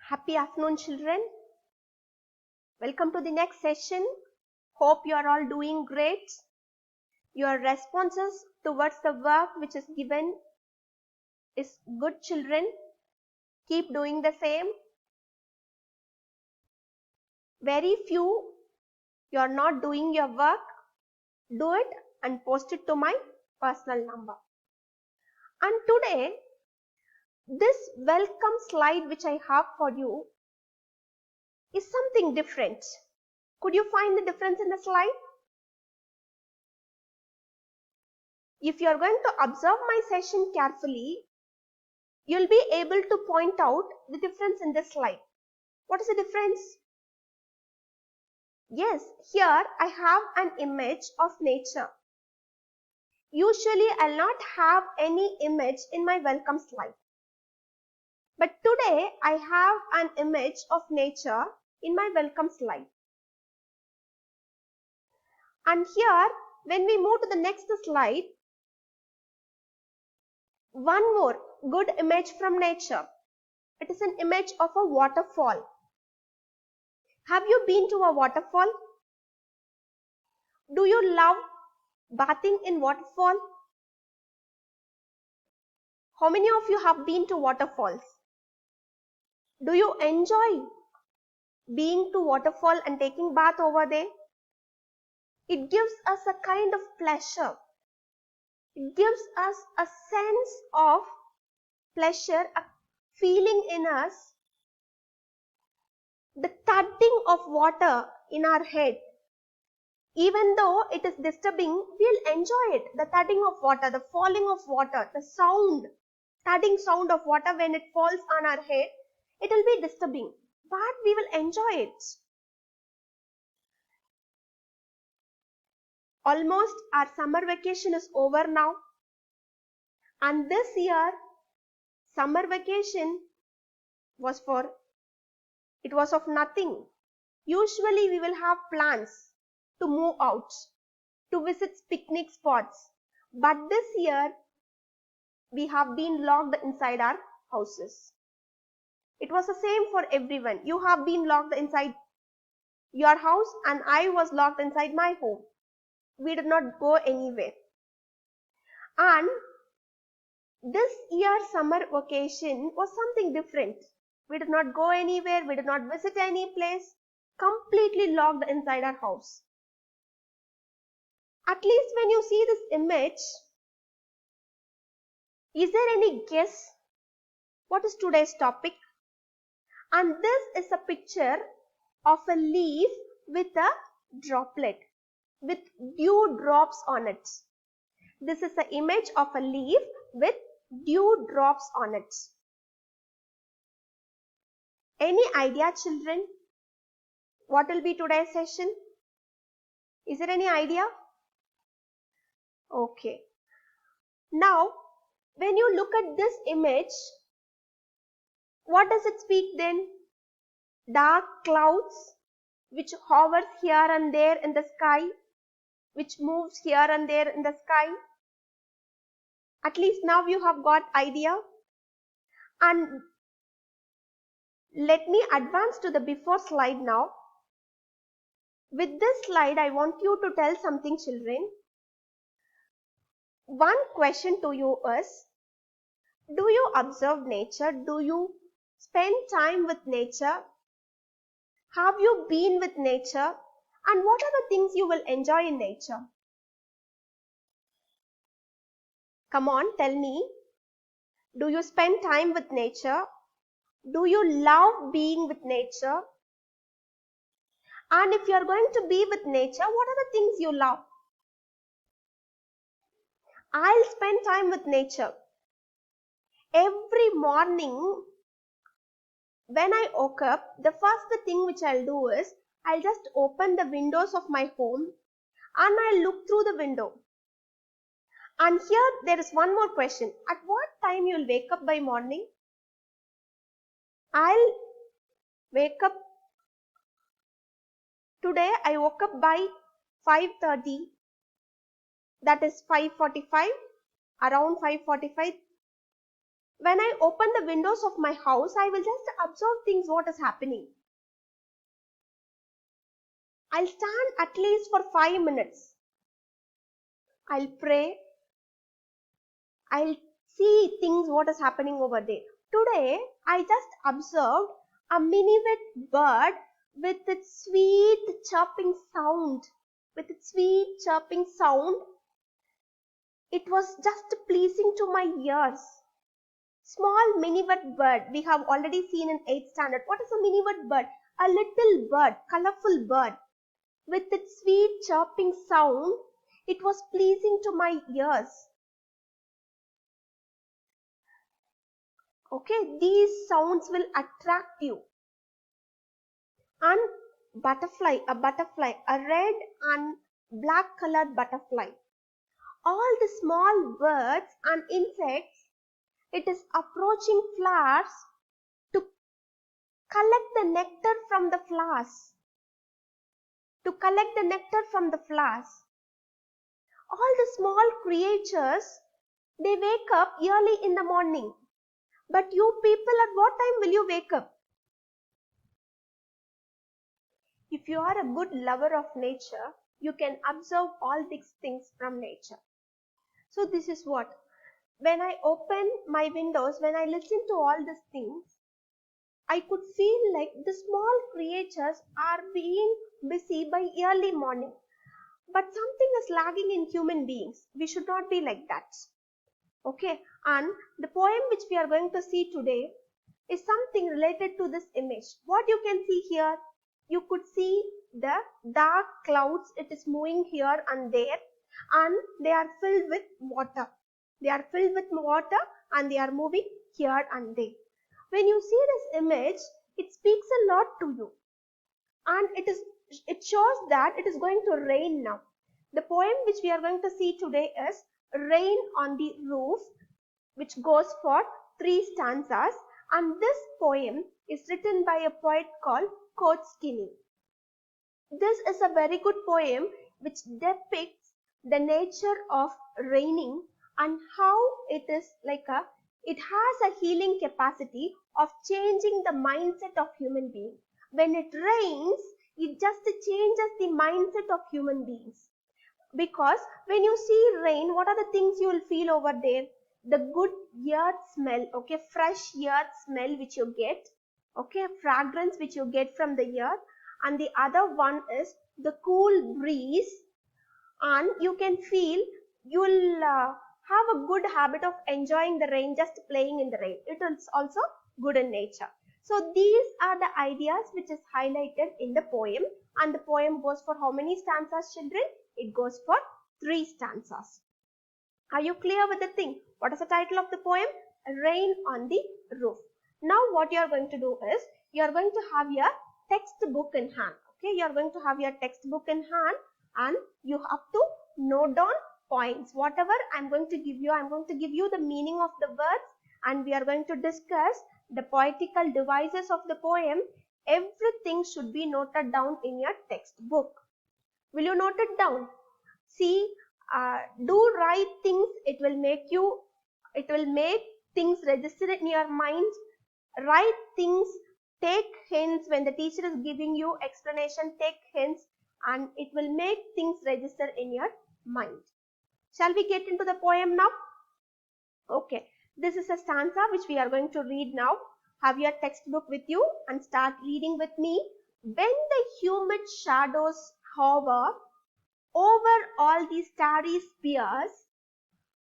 Happy afternoon, children. Welcome to the next session. Hope you are all doing great. Your responses towards the work which is given is good, children. Keep doing the same. Very few, you are not doing your work. Do it and post it to my personal number. And today, this welcome slide which I have for you is something different. Could you find the difference in the slide? If you are going to observe my session carefully, you'll be able to point out the difference in this slide. What is the difference? Yes, here I have an image of nature. Usually I'll not have any image in my welcome slide. But today I have an image of nature in my welcome slide. And here, when we move to the next slide, one more good image from nature. It is an image of a waterfall. Have you been to a waterfall? Do you love bathing in waterfall? How many of you have been to waterfalls? Do you enjoy being to waterfall and taking bath over there? It gives us a kind of pleasure. It gives us a sense of pleasure, a feeling in us. The thudding of water in our head. Even though it is disturbing, we'll enjoy it. The thudding of water, the falling of water, the sound, thudding sound of water when it falls on our head, it will be disturbing, but we will enjoy it. Almost our summer vacation is over now. And this year, summer vacation was of nothing. Usually we will have plans to move out, to visit picnic spots. But this year, we have been locked inside our houses. It was the same for everyone. You have been locked inside your house and I was locked inside my home. We did not go anywhere. And this year's summer vacation was something different. We did not go anywhere. We did not visit any place. Completely locked inside our house. At least when you see this image, is there any guess what is today's topic? And this is a picture of a leaf with a droplet, with dew drops on it. This is the image of a leaf with dew drops on it. Any idea, children? What will be today's session? Is there any idea? Okay. Now, when you look at this image, what does it speak then? Dark clouds which hovers here and there in the sky, which moves here and there in the sky. At least now you have got idea. And let me advance to the before slide now. With this slide, I want you to tell something, children. One question to you is, do you observe nature? Do you spend time with nature? Have you been with nature? And what are the things you will enjoy in nature? Come on, tell me. Do you spend time with nature? Do you love being with nature? And if you are going to be with nature, what are the things you love? I'll spend time with nature. Every morning, when I woke up, the first thing which I'll do is, I'll just open the windows of my home and I'll look through the window. And here there is one more question. At what time you'll wake up by morning? I'll wake up. Today I woke up by 5:30. That is 5:45. Around 5:45. When I open the windows of my house, I will just observe things, what is happening. I'll stand at least for 5 minutes. I'll pray. I'll see things, what is happening over there. Today, I just observed a minivet bird with its sweet chirping sound. With its sweet chirping sound, it was just pleasing to my ears. Small minivet bird, we have already seen in 8th standard. What is a minivet bird? A little bird, colorful bird. With its sweet chirping sound, it was pleasing to my ears. Okay, these sounds will attract you. And butterfly, a red and black colored butterfly. All the small birds and insects, it is approaching flowers to collect the nectar from the flowers. To collect the nectar from the flowers. All the small creatures, they wake up early in the morning. But you people, at what time will you wake up? If you are a good lover of nature, you can observe all these things from nature. So this is what, when I open my windows, when I listen to all these things, I could feel like the small creatures are being busy by early morning. But something is lagging in human beings. We should not be like that. Okay, and the poem which we are going to see today is something related to this image. What you can see here, you could see the dark clouds. It is moving here and there, and they are filled with water. They are filled with water and they are moving here and there. When you see this image, it speaks a lot to you, and it shows that it is going to rain now. The poem which we are going to see today is Rain on the Roof, which goes for 3 stanzas, and this poem is written by a poet called Coate Skinny. This is a very good poem which depicts the nature of raining and how it is like it has a healing capacity of changing the mindset of human beings. When it rains, it just changes the mindset of human beings. Because when you see rain, what are the things you will feel over there? The good earth smell, okay, fresh earth smell which you get, okay, fragrance which you get from the earth, and the other one is the cool breeze, and you can feel you will have a good habit of enjoying the rain, just playing in the rain. It is also good in nature. So these are the ideas which is highlighted in the poem, and the poem goes for how many stanzas, children? It goes for 3 stanzas. Are you clear with the thing? What is the title of the poem? Rain on the Roof. Now what you are going to do is, you are going to have your textbook in hand. Okay, you are going to have your textbook in hand, and you have to note down points. Whatever I am going to give you, I am going to give you the meaning of the words, and we are going to discuss the poetical devices of the poem. Everything should be noted down in your textbook. Will you note it down? See, do write things. It will make things register in your mind. Write things. Take hints when the teacher is giving you explanation. Take hints, and it will make things register in your mind. Shall we get into the poem now? Okay, this is a stanza which we are going to read now. Have your textbook with you and start reading with me. When the humid shadows hover over all the starry spheres,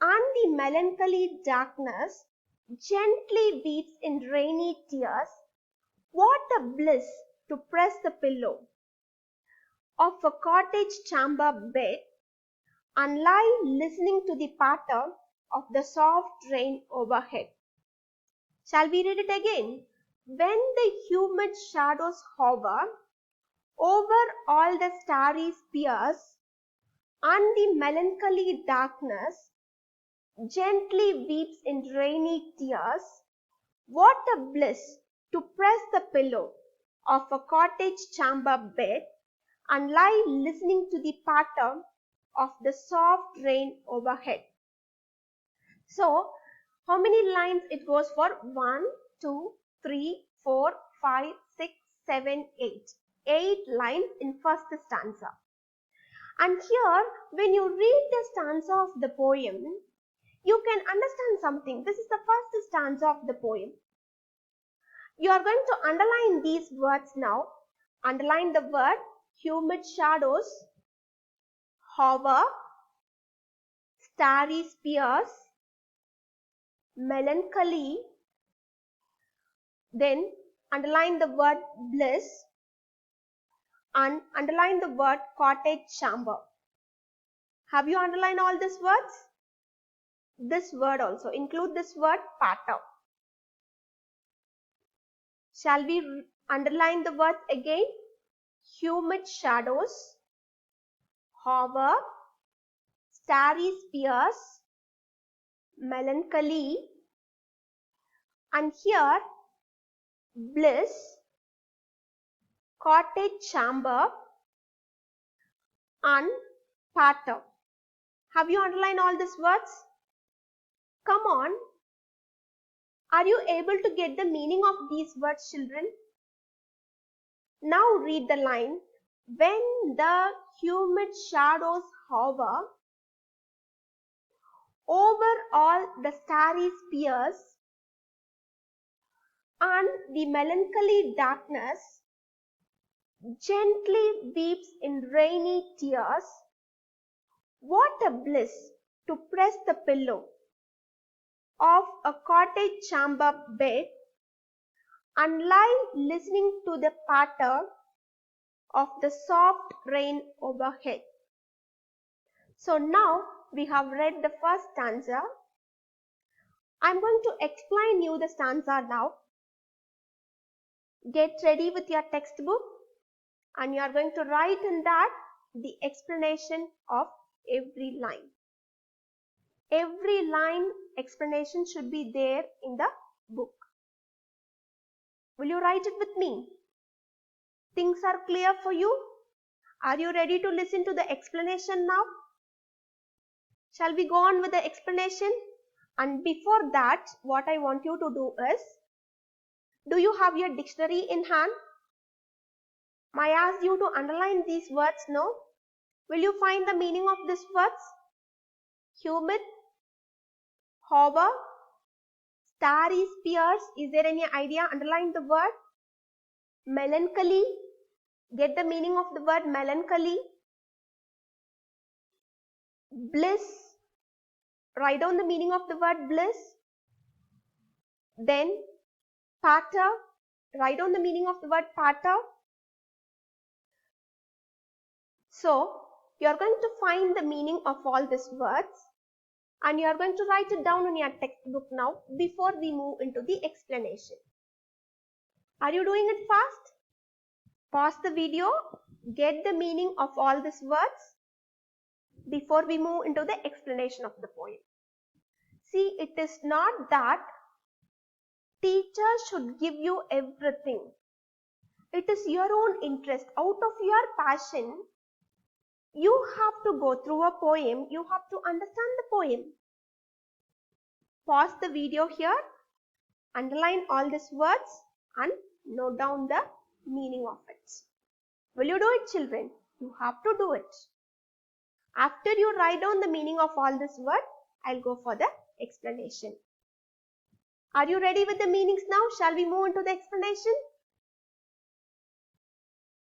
and the melancholy darkness gently beats in rainy tears, what a bliss to press the pillow of a cottage chamber bed and lie listening to the patter of the soft rain overhead. Shall we read it again? When the humid shadows hover over all the starry spheres, and the melancholy darkness gently weeps in rainy tears, what a bliss to press the pillow of a cottage chamber bed and lie listening to the patter of the soft rain overhead. So, How many lines it goes for? 1, 2, 3, 4, 5, 6, 7, 8. 8 lines in first stanza. And here, when you read the stanza of the poem, you can understand something. This is the first stanza of the poem. You are going to underline these words now. Underline the word humid shadows, hover, starry spears, melancholy. Then underline the word bliss and underline the word cottage chamber. Have you underlined all these words? This word also. Include this word pater. Shall we underline the words again? Humid shadows, hover, starry spears, melancholy, and here bliss, cottage chamber, and pater. Have you underlined all these words? Come on. Are you able to get the meaning of these words, children? Now read the line. When the humid shadows hover over all the starry spears and the melancholy darkness gently weeps in rainy tears, what a bliss to press the pillow of a cottage chamber bed and lie listening to the patter of the soft rain overhead. So now we have read the first stanza. I'm going to explain you the stanza now. Get ready with your textbook and you are going to write in that the explanation of every line. Every line explanation should be there in the book. Will you write it with me? Things are clear for you? Are you ready to listen to the explanation now? Shall we go on with the explanation? And before that, what I want you to do is, do you have your dictionary in hand? I asked you to underline these words, no? Will you find the meaning of these words? Humid, hover, starry spears. Is there any idea? Underline the word. Melancholy. Get the meaning of the word melancholy. Bliss. Write down the meaning of the word bliss. Then pater. Write down the meaning of the word pater. So, you are going to find the meaning of all these words and you are going to write it down in your textbook now before we move into the explanation. Are you doing it fast? Pause the video, get the meaning of all these words before we move into the explanation of the poem. See, it is not that teacher should give you everything. It is your own interest. Out of your passion, you have to go through a poem. You have to understand the poem. Pause the video here. Underline all these words and note down the meaning of it. Will you do it, children? You have to do it. After you write down the meaning of all this word, I'll go for the explanation. Are you ready with the meanings now? Shall we move into the explanation?